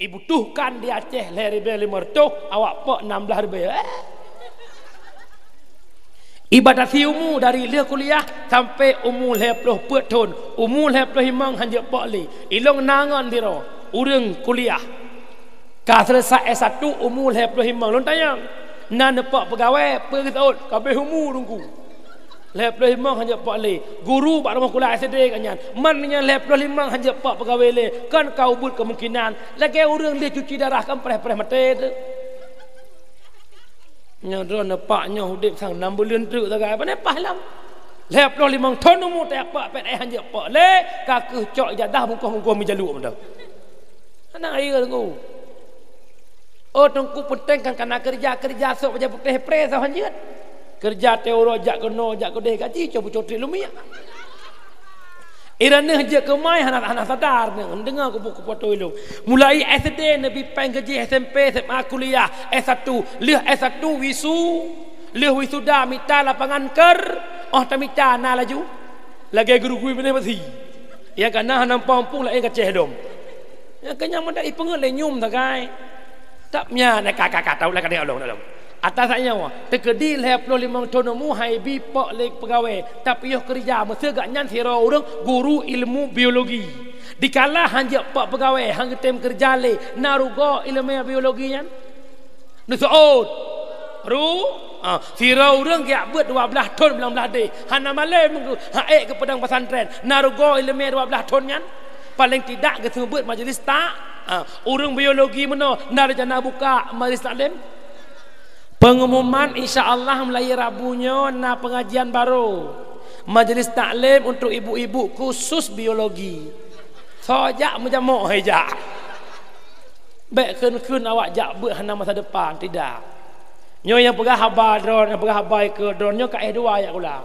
dibutuhkan di Aceh RM500 awak pak RM16. Ibadat ilmu dari lia kuliah sampai umur 20 tahun, umur 25 hanya pak li. Ilong nangan diro urang kuliah. Ka selesai S1 umur 25 lon tayang. Nan pak pegawai per tahun kabeh umur tunggu. 25 hanya pak li. Guru pak rumah kuliah SD kanyan. Man nya 25 hanya pak pegawai li. Kan kau but kemungkinan lagi urang dia cuci darah kan preh-preh mate tu. Nya drone paknya hudip sang 6 bulan tu tagai apa nepah lam 25 ton umur tak apa pet hanya pak le kakeh cok jadah muka-muka mi jaluk dah anak air tu oh tungku penting kan kena kerja sok baca putih pre sah hanjat kerja teoro jak keno jak kedeh gaji coba cotri lumia irane je ke mai anak-anak sadar dengar kupu-kupu toilung mulai SD nabi peng gaji SMP SMA kuliah S1 leh S1 wisu leh wisuda mita lapangan ker oh tamita na laju lagi guru-guru bene mati ya kana hanam pampung la engkaceh dom ya kanya mendak ipengen le nyum tagai tak nya nak kakak tahu lah kadang Allah atas saya wah terkedi 25 tahun mu hai bi pak le pegawai tapi yo kerja mesti gak nyan sira urang guru ilmu biologi dikala hanja pak pegawai hang tem kerja le narugo ilmu biologi nyan nusaud ru sira urang gak buat 12 tahun 19 deh hana male mengku haek ke pedang pesantren narugo ilmu 12 tahun nyan paling tidak ke sebut majlis tak urang biologi meno narjana buka majlis taklim. Pengumuman insya-Allah mulai Rabunya na pengajian baru. Majlis taklim untuk ibu-ibu khusus biologi. Sojak menjamuk hejak. Baik kun awak jak buat hana masa depan tidak. Nyo yang pegah habar drone, yang pegah habar ke drone nyo ka S2 ya kula.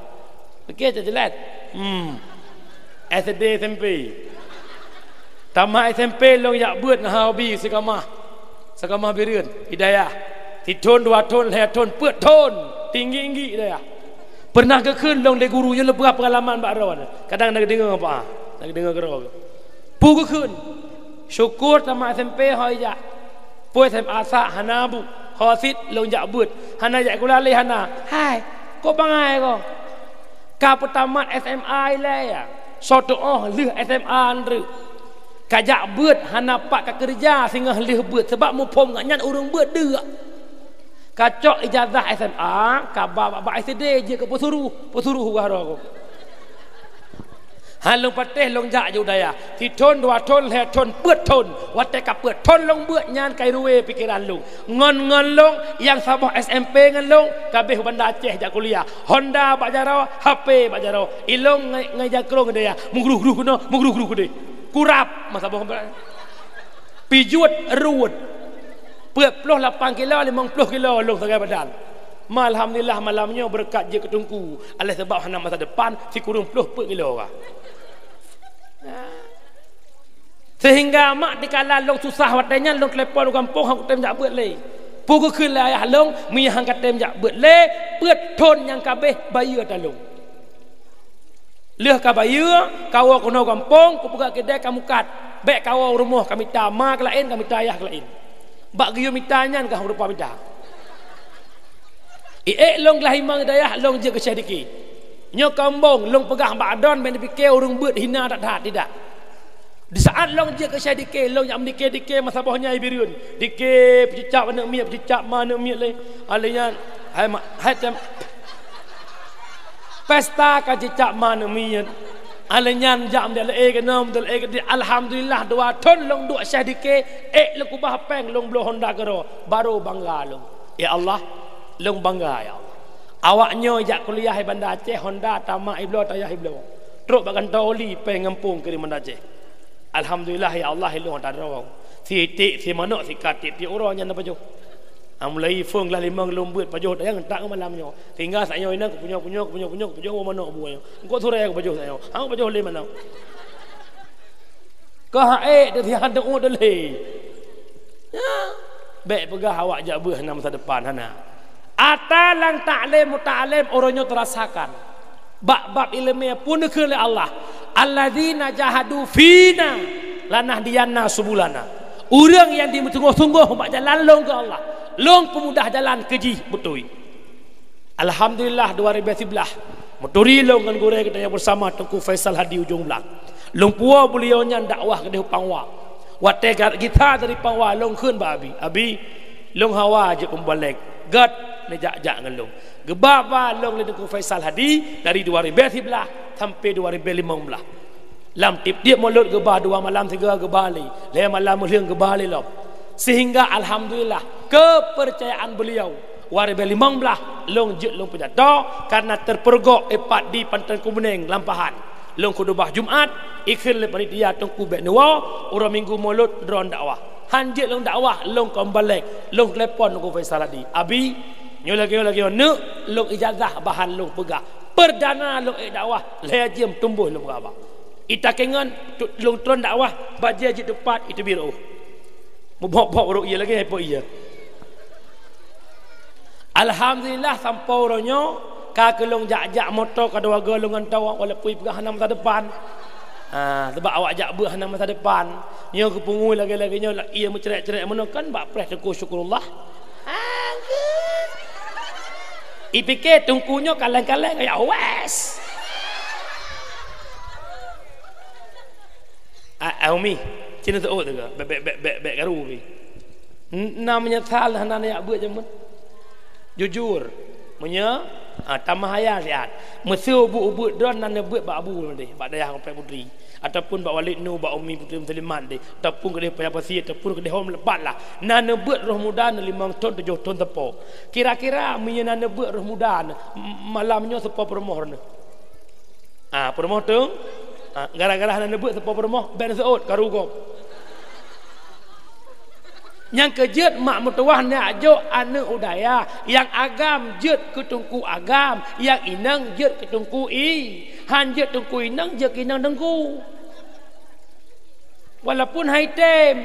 Okey jelas. SD SMP. Tamat SMP long yak buat ngah hobi sekamah bireun hidayah. Titon 2 ton 3 ton 4 ton tinggi dah ya. Pernah ke keun long de gurunya lebih pengalaman bak ron. Kadang nak dengar apa? Nak dengar kero. Pu ke keun. Syukur tamat SMP hoi jak. Pu SMA sa hana bu. Khasit long jak but. Hana jak kula le hana. Hai, kau bangai ko. Ka pertama SMA le ya. Soto leh SMA andre. Kajak but hana pak ka kerja sehingga leh but sebab mu pom ngak nyan urang but deuk. Kacok ijazah SMA, kabar bab SD je ke pesuruh garo. Halong pateh long jak je udaya. Ti ton 2 ton 3 ton 4 ton. Wate ka 4 ton long buat nyan kai ruwe pikiran long. Ngon long yang sabah SMP ngan long kabeh bandar Aceh jak kuliah. Honda bak jarau, HP bak jarau. Ilong ngai jakrong dia. Mungruh kuno, mungruh kude. Kurap masa sabah. Pijut ruwet. 48 kilo 50 kilo long segai badan. Alhamdulillah malamnya berkat je ketungku. Oleh sebab hana masa depan si kurung 40 kilo lah. Sehingga mak dikala long susah watenya long telepon kampung hang tem jak beut le. Pu ko keun la ayah long mi hang katem jak beut le, beut thon yang kabeh bayu ta long. Leh ka bayu kawo kono kampung ku buka kedai kamu kat. Baik kawo rumah kami ta mak lain kami ta ayah lain. Bak giyo mitanya kah rupa bida. Long lahimang dayah long je ke syadiki. Nyo kambong long pegah bak adon ben dipikir urang beut hina tak tidak. Di saat long je ke syadiki long yang dike masabahnya ibirun. Dike pecicap anak miak pecicap mana miak le. Alenya hai tem pesta ka cicap mana miak. Alenyan jam dia le kenom del alhamdulillah 2 ton long 2 syadike le kubah peng long bloh Honda kero baru bangga long ya Allah long bangga ya Allah awaknya jak kuliah di Bandar Aceh Honda tamak iblo tayah iblo truk bagan tauli peng ngampung ke Bandar Aceh alhamdulillah ya Allah long tak rawang si tik si manok si katik ti orangnya napa jo mulai fung lah 5 long beut pajoh yang tak malamnya tinggal saya ini aku punya manok buaya engko sore aku pajoh saya hang pajoh le manok ka hae de ti hadang o de le ya baik pegah awak jak beuh masa depan hana atalang ta'lim muta'alim orangnya terasakan bab ilmiah pun ke Allah alladzina jahadu fina lanah diyanna subulana Orang yang dia sungguh-sungguh buat jalan long ke Allah, long pemudah jalan keji betul. Alhamdulillah 2011 motori long dengan goreng kita yang bersama Tengku Faisal Hadi ujung belang. Long puah beliaunya dakwah ke dia pangwa. Wate kita dari pangwa long khun ba abi long hawa je pembalik. Gad nejak-jak dengan long. Gebab ba long le Tengku Faisal Hadi dari 2011 sampai 2015. Lam tip dia mulut gebah 2 malam 3 gebah li. Le malam muliang gebah li lom. Sehingga alhamdulillah kepercayaan beliau 2015 long jet long penjata karena terpergok epat di Pantai Kumeneng lampahan. Long khutbah Jumaat ikhil le panitia Tengku Bek Nuwa orang minggu mulut dron dakwah. Hanjit long dakwah long kembalik long telepon Tengku Faisal Hadi. Abi nyo lagi ne long ijazah bahan long pegah. Perdana long dakwah le jam tumbuh long apa. Ita kengan long tron dakwah baja je tepat itu biru. Mubok-bok ru'ya lagi apa iya. Alhamdulillah sampai orangnya kakelong jak-jak motor kada waga longan tawa walaupun pergi hana masa depan. Sebab awak jak buh hana masa depan. Nyo kepungu lagi-lagi nyo ia mencerak-cerak mana kan bak preh Tengku syukurullah. Ipikir tungkunya kaleng-kaleng kayak wes. Umi cina tu tu ke bek garu ni namanya salah nana buat jaman jujur punya tamah hayat sihat meseu bu don nana buat bak abu nanti bak dayah sampai putri ataupun bak Walid Nu bak Umi Putri Musliman ni ataupun ke dia payah ataupun ke dia hom lebat lah nana buat roh muda 5 ton 7 ton tepo kira-kira punya nana buat roh muda malamnya sepo permoh ni permoh tu gara-gara hana nebut sepo permoh ben seut karugop yang kejet mak mertuah nak jo ane udaya yang agam jet ke Tengku agam yang inang jet ke Tengku han jet Tengku inang jet inang Tengku walaupun hai tem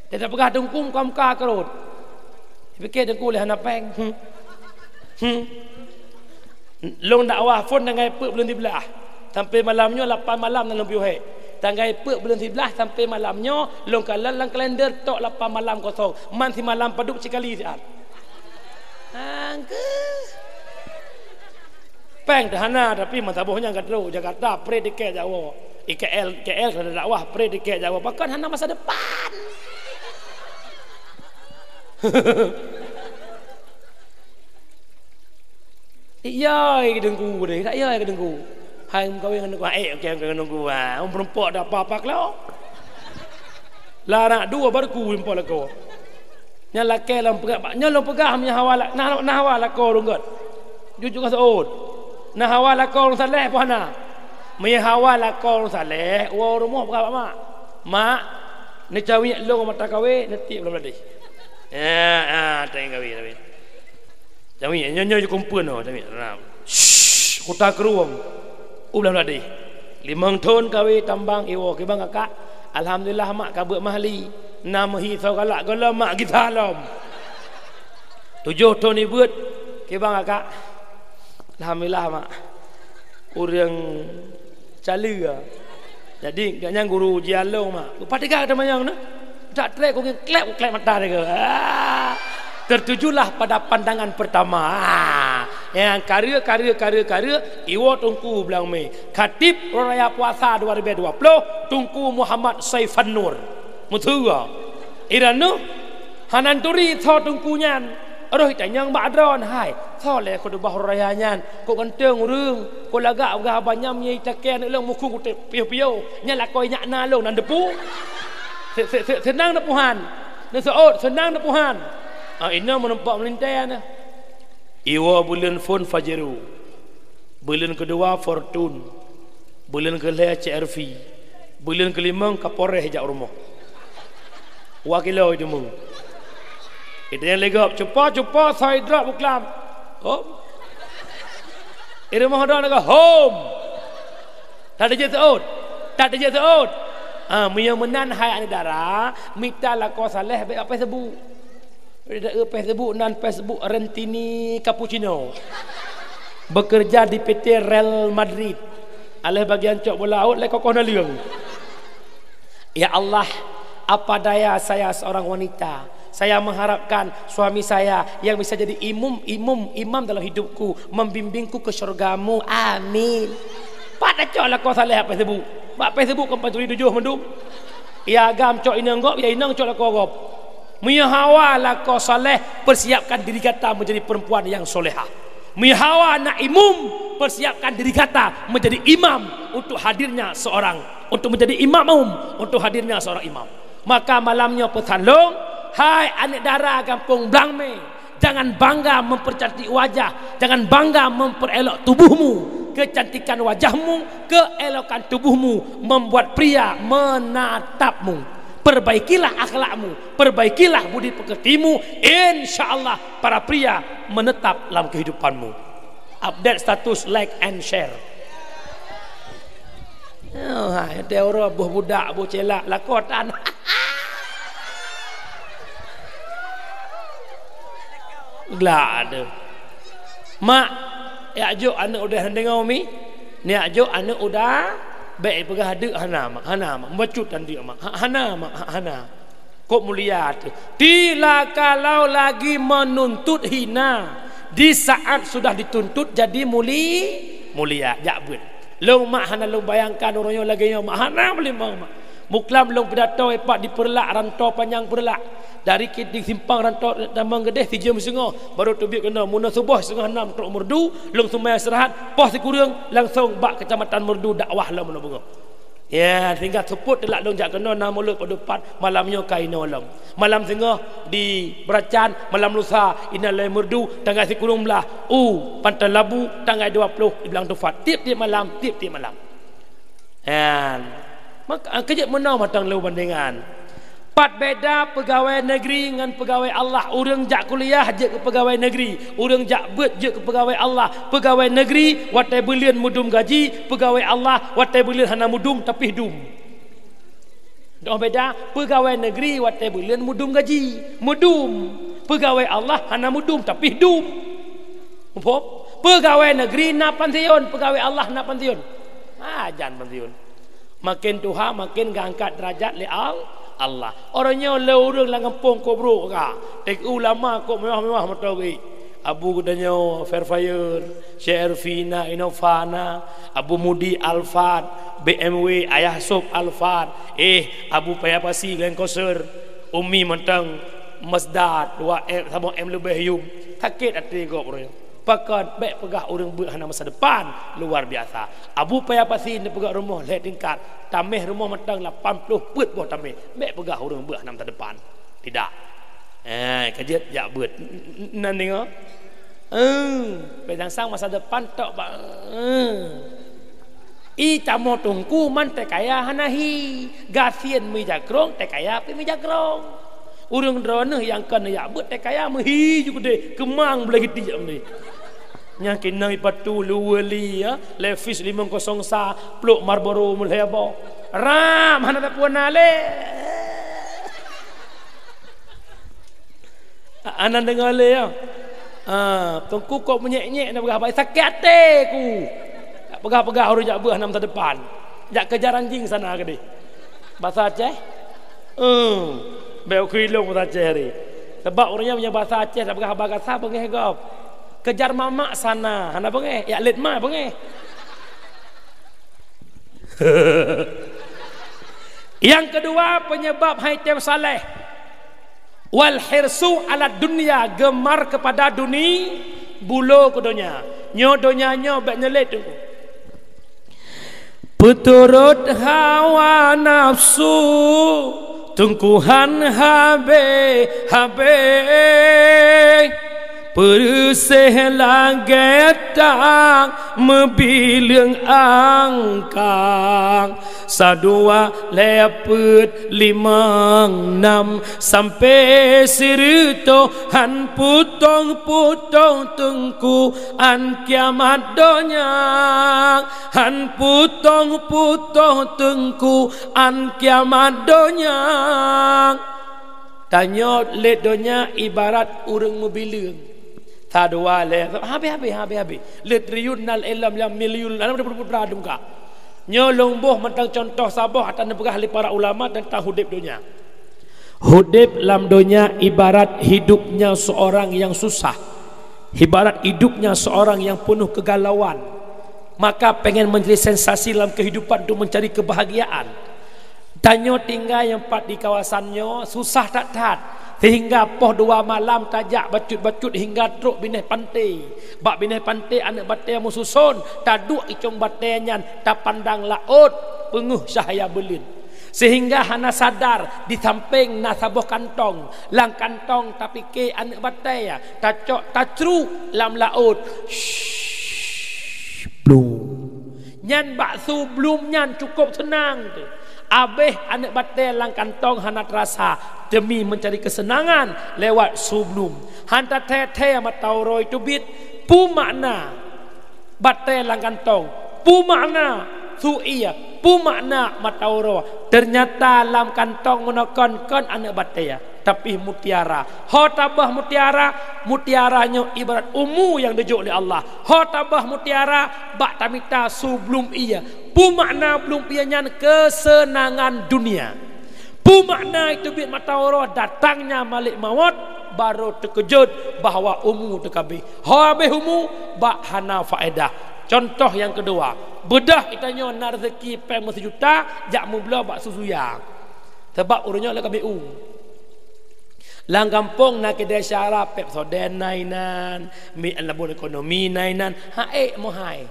tidak pegah Tengku muka-muka kerut fikir Tengku leh hana peng long dakwah phone dengan pe belum dibelah sampai malamnya 8 malam dalam piuhe. Tanggai pe bulan 11 sampai malamnya long kalang kalender tok 8 malam kosong. Man si malam paduk sekali siat. Angke. Peng dahana tapi matabohnya gadro Jakarta predike Jawa. IKL kada dakwah predike Jawa bahkan hana masa depan. Iya ke Tengku deh, tak iya ke Tengku. Hai kau yang nunggu, okey kau nunggu perempuan dah apa-apa kalau larang 2 baru ku perempuan lako nyala kelam pegah nyala pegah punya hawala nah hawala kau runggot jujur ka saud nah hawala kau saleh puana me hawala kau saleh wa rumah pegah mak ni cawi lo mata kawe neti belum ladih teng kawe tapi cawi nyo kumpul no tapi kota keruang ulang ladih 5 ton kawe tambang iwo ke bang kakak alhamdulillah mak kabut mahli namahi sagalak gala mak kita alam 7 ton ni buat ke bang kakak alhamdulillah mak orang cala jadi gaknya guru jialong mak patiga ada mayang na tak trek kau klep mata dia tertujulah pada pandangan pertama yang karya iwo Tengku belang me Khatib Raya Puasa 2020 Tengku Muhammad Saifan Nur mutua iranu hananturi tho Tengku nyan roh tanyang badron hai tho le khutbah raya nyan ko ganteng reung ko lagak gah banyam ye taken leung muku ko piu-piu nyala koi nyakna long nan depu senang depuhan ne seot senang depuhan ina menempak melintai na iwa bulan phone Fajaru bulan kedua Fortune bulan kelima CRV bulan kelima Kapolres jak rumah wakilo itu mung itu yang legap cepat saya drop buklam itu mah dah nak home tak ada je seut Mia menan hai anedara mita la ko saleh be apa sebut Facebook nan Facebook Rentini Cappuccino bekerja di PT Real Madrid alih bagian cok bola out le kokoh naliung ya Allah apa daya saya seorang wanita. Saya mengharapkan suami saya yang bisa jadi imam dalam hidupku, membimbingku ke syurgamu. Amin. Pada cok lah kau saleh apa Facebook. Pak Facebook kau paturi 7 mendum. Ya agam cok inang gop, ya inang cok lah kau gop. Mihawa lah kau saleh, persiapkan diri kata menjadi perempuan yang solehah. Mihawa nak imam, persiapkan diri kata menjadi imam untuk hadirnya seorang, untuk menjadi imam, untuk hadirnya seorang imam. Maka malamnya pesan long, hai anak dara kampung Blangme, jangan bangga mempercantik wajah, jangan bangga memperelok tubuhmu. Kecantikan wajahmu, keelokan tubuhmu membuat pria menatapmu. Perbaikilah akhlakmu, perbaikilah budi pekertimu, insyaallah para pria menetap dalam kehidupanmu. Update status, like and share. Oh, ada orang budak celak lakotan. Gelak ada. Mak, ya jo anak udah dengar mi? Ni ajo anak udah baik pegah ada hana mak membacut dan dia mak hana kok mulia tu tila kalau lagi menuntut hina di saat sudah dituntut jadi mulia jakbut long mak hana long bayangkan orangnya lagi mak hana boleh mak muklam long pidato epak diperlak rantau panjang perlak dari di simpang rantau Tambang Gedeh 3 setengah baru tubik kena muna subuh 5:30 truk merdu long semai istirahat pos dikurang langsung bak kecamatan merdu dakwah lah muna bunga ya tinggal seput telak long jak kena 6 mulut pada depan malamnya kain olam malam tengah di Beracan malam lusa inalai merdu tanggal sikurung belah Pantai Labu tanggal 20 di Belang Tufat tiap-tiap malam dan maka kejap menau matang lu bandingan. Pat beda pegawai negeri dengan pegawai Allah. Orang jak kuliah je ke pegawai negeri, orang jak bet je ke pegawai Allah. Pegawai negeri watai belian mudum gaji, pegawai Allah watai belian hana mudum tapi hidum. Dah beda pegawai negeri watai belian mudum gaji, mudum. Pegawai Allah hana mudum tapi hidum. Apa? Pegawai negeri nak pantiun, pegawai Allah nak pantiun. Jangan pantiun. Makin Tuhan makin ngangkat derajat li Allah. Orangnya le urang lang kampung ko bro ka. Tek ulama ko mewah-mewah matawi. Abu gudanyo Fairfire, Sherfina Inovana, Abu Mudi Alfat, BMW Ayah Sob Alfat, Abu Payapasi Glen Koser, Umi Mentang Masdad 2M sama M lebih yum. Sakit hati ko bro. Pakat baik pegah orang berhana masa depan luar biasa. Abu Payapasi ni pegah rumah lihat tingkat tamih rumah matang 80 put buah tamih baik pegah orang berhana masa depan tidak kajian jak buat nanti ngah pedang sang masa depan tak camo tungku man te kaya hanahi gasien mi jakrong te kaya pi mi jakrong urang drone yang kan ya buat te kaya mehi juga deh kemang belagi tiap ni yang kena ipatu luweli ya levis 501 pluk Marlboro mulhebo ram hana tak puan ale anan dengar le ya tungku kok menyek-nyek nak berapa sakit hati ku tak pegah-pegah orang jak buah 6 depan jak kejar anjing sana ke deh bahasa Aceh bel kilong bahasa Aceh ni sebab orangnya punya bahasa Aceh tak pegah bahasa bengeh gop kejar mamak sana hana bengeh ya let ma bengeh yang kedua penyebab haitem saleh wal hirsu ala dunia gemar kepada dunia bulo ke dunia nyodonya bak nyelet tu peturut hawa nafsu tungkuhan habe Persih lagetang mebilang angkang sadua lepet 5-6 sampai sirito han putong tengku an kiamat donyang han putong tengku an kiamat donyang tanya let donya ibarat urang mebilang Tadwa le habis let riyunal ilam yang milyun dalam berpradum ka nyolong boh mentang contoh sabah atas negara para ulama tentang hidup dunia Hudib lam dunia ibarat hidupnya seorang yang susah, ibarat hidupnya seorang yang penuh kegalauan. Maka pengen menjadi sensasi dalam kehidupan untuk mencari kebahagiaan. Tanyo tinggal yang pat di kawasannya susah tak tahan, sehingga poh 2 malam tajak bacut-bacut hingga truk bineh pantai. Bak bineh pantai anak batai mu susun, taduk icong batainya tak pandang laut penguh cahaya belin. Sehingga hana sadar di samping nasaboh kantong, lang kantong tapi ke anak batai ya, tacok tacru lam laut. Blum. Nyan baksu belum nyan cukup senang tu. Abeh anak batai lang kantong hana terasa demi mencari kesenangan lewat sublum. Hanta teh matau roy tu bit pu makna batai lang kantong, pu makna su iya, pu makna matau roy. Ternyata lam kantong menokon anak batai ya, tapi mutiara. Ho tabah mutiara, mutiaranya ibarat umu yang dijuk oleh Allah. Ho tabah mutiara bak tamita sublum iya. Pu makna belum pianya kesenangan dunia. Pu makna itu bit matawaro datangnya malik maut baru terkejut bahawa umu terkabih. Ho habis umu bak hana faedah. Contoh yang kedua, bedah itanya nak rezeki peng 1 juta jak mubla bak susuya. Sebab urunnya lek kabih lang kampung nak kedai syarap Pepsodent nainan, mi alabun ekonomi nainan, hae mohai.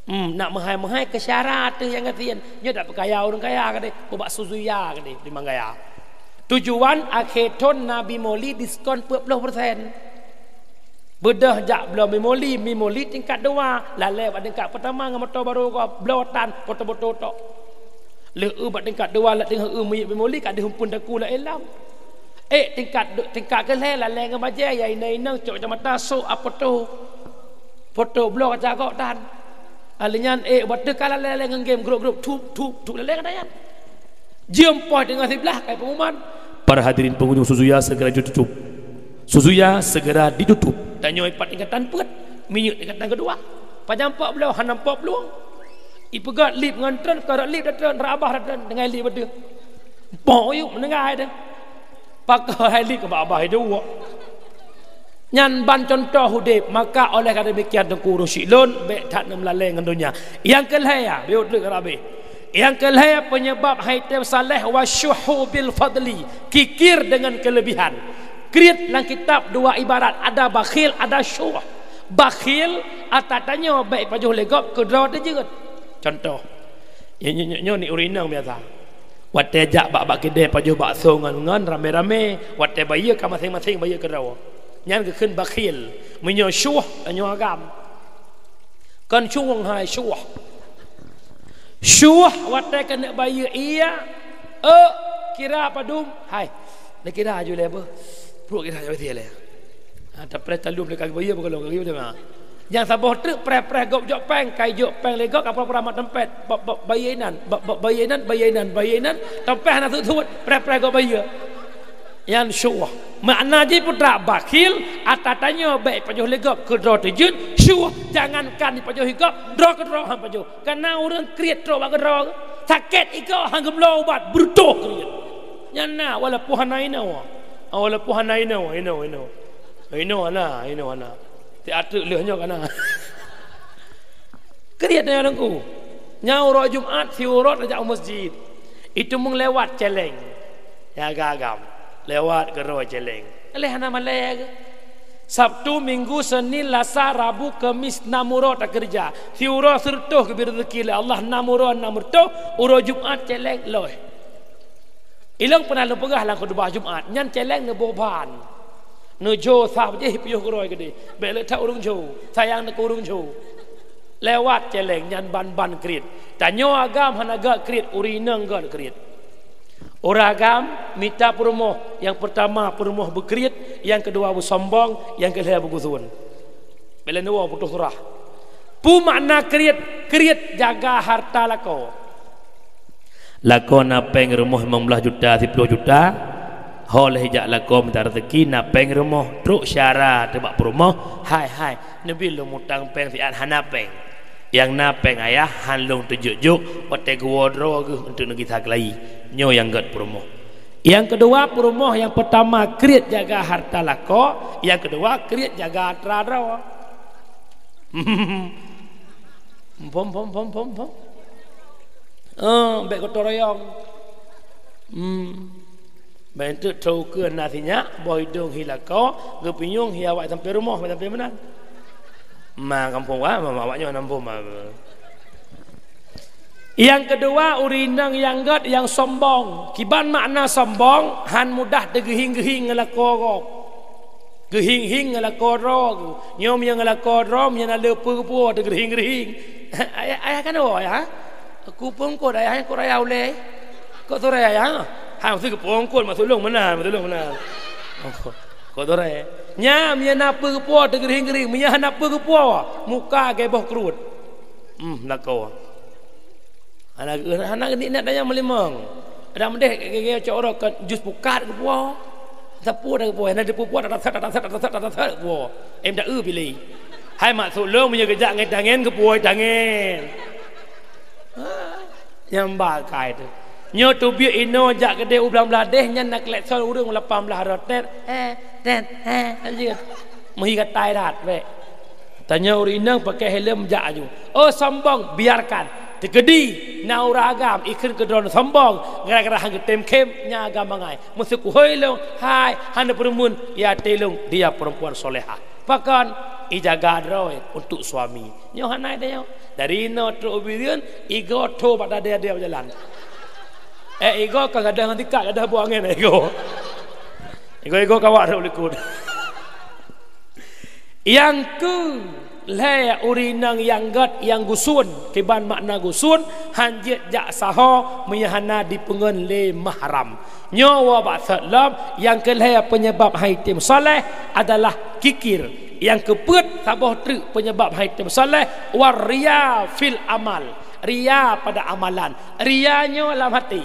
Nak mahai-mahai ke syarat tu yang katian. Nya tak perkaya orang kaya kade, bak susuya kade di Manggaya. Tujuan akhiton Nabi Moli diskon 40%. Bedah jak belum mimoli tingkat 2, lalai pada tingkat pertama dengan motor baru kau blotan foto-foto tok. Leu bak tingkat 2 la tengah mimoli kat dihumpun daku la elam. Tingkat keleh lalai dengan bajai ya ina cok mata so apa tu. Foto blok cakok tan. Alinyan buat dekala lele dengan game grup-grup tup lele kadayan. Jempoi dengan sebelah kayak pengumuman. Para hadirin pengunjung Suzuya segera ditutup. Suzuya segera ditutup. Tanya ipat tingkatan pet, minyak tingkatan kedua. Pajampak belau hanampak peluang. Ipegat lip ngantran karak lip datang rabah datang dengan lip benda. Poyuk menengah ada. Pakai lip ke abah itu. Nyan ban contoh hudib, maka oleh kerana demikian tengku rusyilun baik tak nak melalai dengan dunia. Yang kelaya biut lek rabi. Yang kelaya penyebab haitam saleh wasyuhu bil fadli, kikir dengan kelebihan. Kriat dalam kitab 2 ibarat, ada bakhil, ada syuh. Bakhil atatanya baik pajuh legop kedra tu jeut. Contoh. Nyo ni urinang biasa. Wate jak bak kedai pajuh bakso ngan rame-rame, wate bayar ka masing-masing bayar kedra. Nyan ke bakhil menyo syuh anyo agam kan chuang hai syuh watai kena bayar iya kira padum hai nak kira aju le apa pro kira aju le ada pre talum le kag bayar kalau kag macam yang sabah truk pre gop jok peng kai jok peng le gok apa mat tempet bayaran tempet nak tut pre gop bayar yang syuh makna je putra bakhil atatanya baik pajuh legap ke draw terjun syuh jangankan di pajuh higap draw ke draw hang pajuh karena orang kriat draw ke draw sakit iko hang geblo obat brutoh kriat nyana wala puhanaina wala puhanaina ino ana ti atuk lehnya kana kriat nya orangku nyau ro Jumat si urut ajak masjid itu mung lewat celeng ya gagam lewat geroi celeng oleh hana malai Sabtu, Minggu, Senin, Selasa, Rabu, Kamis namuro tak kerja si uro sertuh ke rezeki Allah namuro uro Jumat celeng loh ilang pernah lu pegah lang kedua Jumat nyan celeng ne boban ne jo sah je piyo geroi gede bele ta urung jo sayang ne urung jo lewat celeng nyan ban krit tanyo agam hanaga krit urinang gad krit Oragam minta perumoh. Yang pertama perumoh berkrit, yang kedua bersombong, yang ketiga berguzun. Bila dua putus surah. Pu makna krit jaga harta lako. Lako napeng rumah 15 juta, 10 juta. Oleh jak lako minta rezeki napeng rumah, truk syara tebak perumoh. Hai, nabi lu mutang peng si hana peng. Yang napeng ayah hanlung tujuk-juk, otek wodro untuk negeri saklai. Nyo yang gat promo. Yang kedua perumoh, yang pertama kriat jaga harta lako, yang kedua kriat jaga harta. Pom. Baik kotor ayam. Bentuk tahu ke nasinya, boy dong hilako, gepinyung hiawat sampai rumah, sampai mana? Kampung awaknya nampung Yang kedua urinang yang gad yang sombong. Kiban makna sombong, han mudah tegehing-gehing ngelako. Gehing-hing ngelako ro. Nyom yang ngelako ro, yang ada pu-pu tegehing-gehing. Ayah kan ya? Aku pun kod ayah kod ayah oleh. Kok tu ayah? Ha mesti ke pongkol masuk mana? Kod tu ayah. Nyam yang apa pu tegehing-gehing, yang apa pu muka geboh kerut. Lako. Anak ni nak tanya melimang. Ada mendeh ke orang ke jus pukat ke puah. Sapu dah ke puah, nak puah dah tak puah. Em dah pilih. Hai mak sulung punya kejak ngai tangan ke puah tangan. Yang bakai tu. Nyo tu biar ino jak kedai ulang beladeh nya nak lekson urang 18 rotet. Anjing. Mesti katai rat we. Tanya urinang pakai helm jak aju. Oh sombong, biarkan. Tegedi nauragam ikan kedron sombong gara-gara hang tem kem nya agama ngai musuh ku hoilong hai hana perumun ya telung dia perempuan solehah bahkan ijaga droy untuk suami nyo hanai dia dari no to obedient ego to pada dia berjalan ego kadang nanti kak ada buangin ego kawat ulikut yang ke le urinang yang gad yang gusun kiban makna gusun hanjit jak saho meyahana di pengen le mahram nyawa baksalam yang keleh penyebab haitim soleh adalah kikir yang keput sabah truk penyebab haitim soleh waria fil amal ria pada amalan rianya dalam hati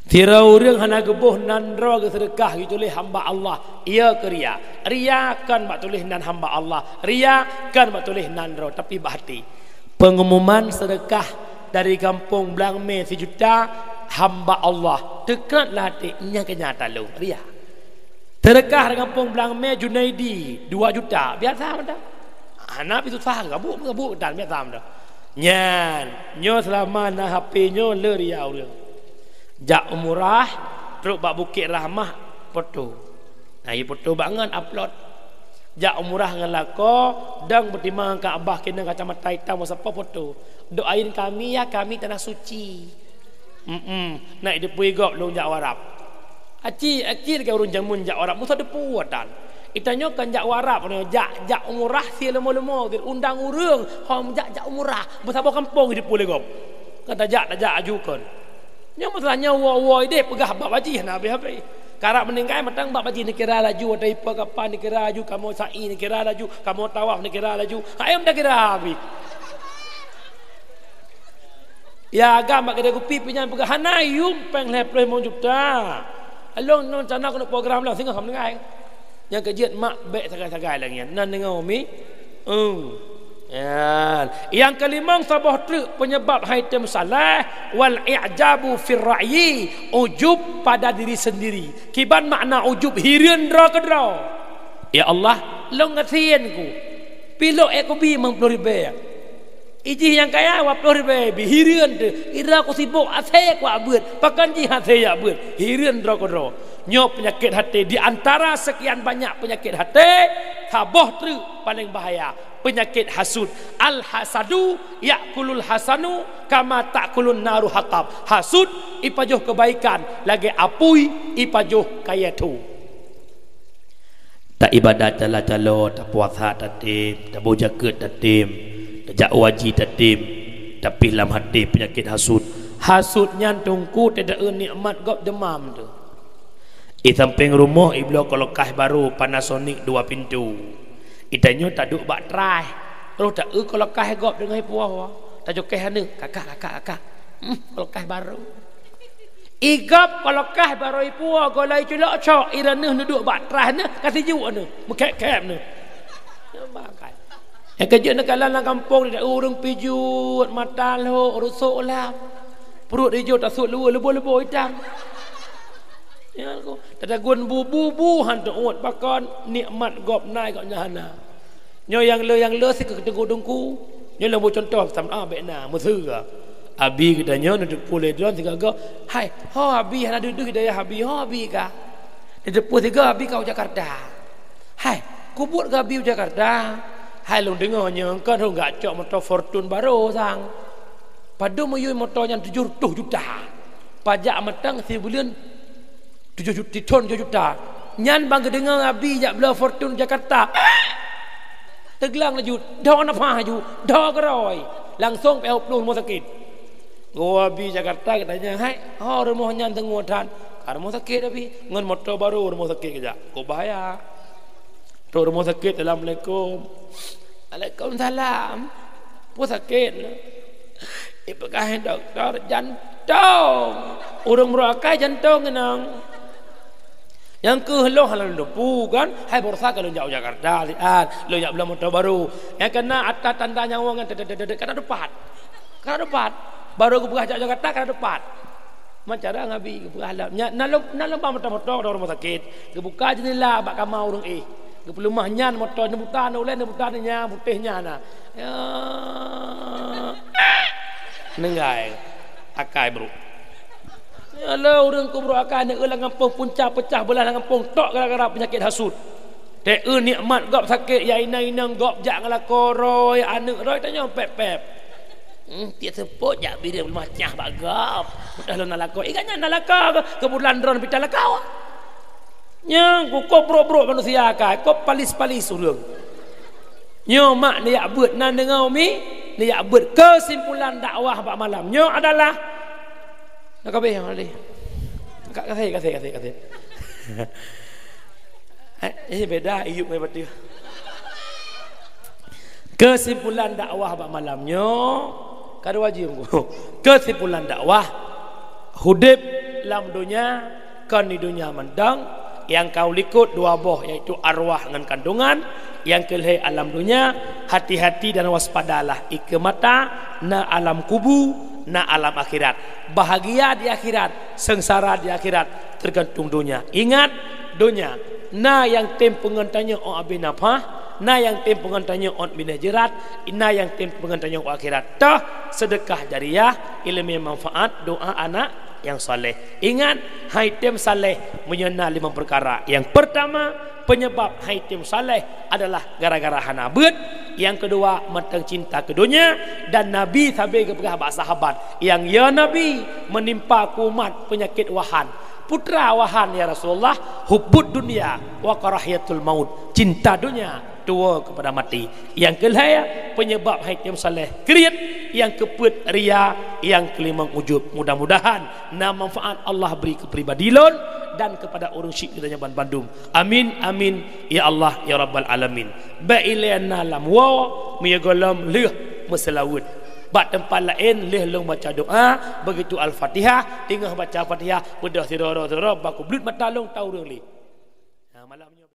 Tira orang hana gebuh nandra ke sedekah gitu hamba Allah. Ia ke ria. Ria kan bak tulis nan hamba Allah. Ria kan bak tulis nandra tapi bahati. Pengumuman sedekah dari kampung Blangme 1 juta hamba Allah. Dekatlah hatinya kenyataan lu. Ria. Sedekah dari kampung Blangme Junaidi 2 juta. Biasa dah. Anak itu sah gabuk dan biasa dah. Nyan, nyo selama na HP nyo le ria orang. Jak umurah terus bak Bukit Rahmah foto. Nah, ia foto banget upload. Jak umurah ngelako dan bertimbang ke abah kena kacamata hitam siapa foto. Doain kami ya kami tanah suci. Naik depui gop long jak warap. Aci ke urun jamun jak warap musa depuat dan. Itanya kan jak warap jak umurah si lemo-lemo undang urang hom jak umurah besar kampung di pule gop. Kata jak ajukan. Yang masalahnya woi deh pegah bab haji nak habis. Karap meninggal matang bab haji ni kira laju ada ipa kapan ni kira laju kamu sa'i ni kira laju kamu tawaf ni kira laju. Ayam dah kira habis. Ya agama kedai kopi punya pegah hanayum peng lepleh mon juta. Along non cana kena program lah singa kam dengai. Yang kejiat mak bek sagai-sagai lagi. Nan dengar umi. Ya. Yang kelima sabah truk penyebab haitim salah wal i'jabu fir ra'yi ujub pada diri sendiri. Kiban makna ujub hireun dra kedra. Ya Allah, lo ngatien ku. Pilo aku bi 50,000. Iji yang kaya 20,000 hireun tu. Ira ku sibuk ase ku abeut. Pakan ji ase ya abeut. Hireun dra kedra. Nyo penyakit hati di antara sekian banyak penyakit hati, sabah truk paling bahaya. Penyakit hasud. Al hasadu yakulul hasanu kama takulun naru hatab. Hasud ipajuh kebaikan lagi apui ipajuh kaya tu. Tak ibadat jala-jala, tak puasa tatim, tak bojaket tatim, tak jakwaji tatim, tapi dalam hati penyakit hasud. Hasud nyantungku tidak nikmat gop demam tu. Di samping rumah iblo kolokah baru Panasonic 2 pintu. Itanya tak duk bak try. Terus tak kalau kah gop dengan puah. Tak jokeh anu kakak. Kalau kah baru. Igap kalau kah baru puah golai culak cok irana duduk bak try ne kasih ju anu. Mekek-kek ne. Bakai. Yang kerja nak kalah dalam kampung dia urung pijut mata lo rusuk lah. Perut dia tak sut lebo-lebo hitam. Ya aku tadagun bu hantu uat pakon nikmat gop nai kok nyahana. Nyo yang le sik ke dengku. Nyo le contoh sama bekna musu ka. Abi kita nyo duduk pulai dron tiga go. Hai, ho abi hana duduk daya abi ho abi ka. Di depan tiga abi kau Jakarta. Hai, kubut ke abi Jakarta. Hai long dengar nyo kan ho gak cok motor Fortune baru sang. Padu moyo motor yang 7 juta. Pajak matang 1 bulan 7 juta. Nyan bang dengar abi jak bela Fortune Jakarta. Teglang laju, dah apa ju, dah keroi. Langsung pe hop rumah sakit. Gua abi Jakarta katanya, "Hai, ha rumah nyan tengok dan, rumah sakit abi, ngon motor baru rumah sakit kerja. Kau bayar." Tu rumah sakit, Assalamualaikum. Waalaikumsalam. Rumah sakit. Ipakah doktor jantung. Urang merakai jantung kenang. Yang keheloh halang depu kan, hai borsa kalau jauh Jakarta lihat, lo jak bela motor baru. Yang kena atas tanda nyawa kan kada depat. Baru aku pergi Jakarta kada depat. Macam cara ngabi ke pergi nya nalom motor rumah sakit. Ke buka jendela bak kamau urang Ke pelumah nyan motor nebutan nya putihnya na. Ya. Nengai akai bro. Alah orang ku berakan nak ulang kampung puncak pecah belah kampung tok gara-gara penyakit hasud. Dek nikmat gop sakit ya ina-ina gop jak ngalako roy anak roy tanya pep. Tiap seput jak bila macah bak gop. Dah lo nalako. Iganya nalako ke bulan dron pita lakau. Nyang ku bro manusia kai. Kau palis-palis urang. Nyo mak ni yak beut nan dengar umi, ni yak beut kesimpulan dakwah bak malam. Nyo adalah nak kabeh yang ali. Kasih. Ini beda iup mai betul. Kesimpulan dakwah bak malamnya kada wajib. Kesimpulan dakwah hidup dalam dunia kan di dunia mandang yang kau likut dua boh yaitu arwah dengan kandungan, yang kelih alam dunia hati-hati dan waspadalah ike mata na alam kubu na alam akhirat. Bahagia di akhirat, sengsara di akhirat tergantung dunia. Ingat dunia na yang tem pengentanya o abin apa, na yang tem pengentanya on bina jerat, na yang tem pengentanya o akhirat. Tah sedekah jariah, ilmu yang manfaat, doa anak yang saleh. Ingat haitem saleh menyena 5 perkara. Yang pertama, penyebab haitem saleh adalah gara-gara hana beut. Yang kedua, matang cinta ke dunia. Dan Nabi sampai kepada sahabat yang ya Nabi menimpa kumat penyakit wahan. Putra wahan ya Rasulullah, hubbud dunia wa karahiyatul maut. Cinta dunia, tua kepada mati. Yang kelima, penyebab haitem saleh kriat. Yang keput ria, yang kelima ujub. Mudah-mudahan na manfaat Allah beri ke pribadi lon dan kepada orang syik kita Ban Bandung. Amin amin ya Allah ya Rabbal alamin. Bailana lam wa miyagolam leh meselawut. Bak tempat lain leh long baca doa, begitu al-Fatihah, tengah baca Fatihah, bedah sirara baku blut mata long tahu orang li. Malamnya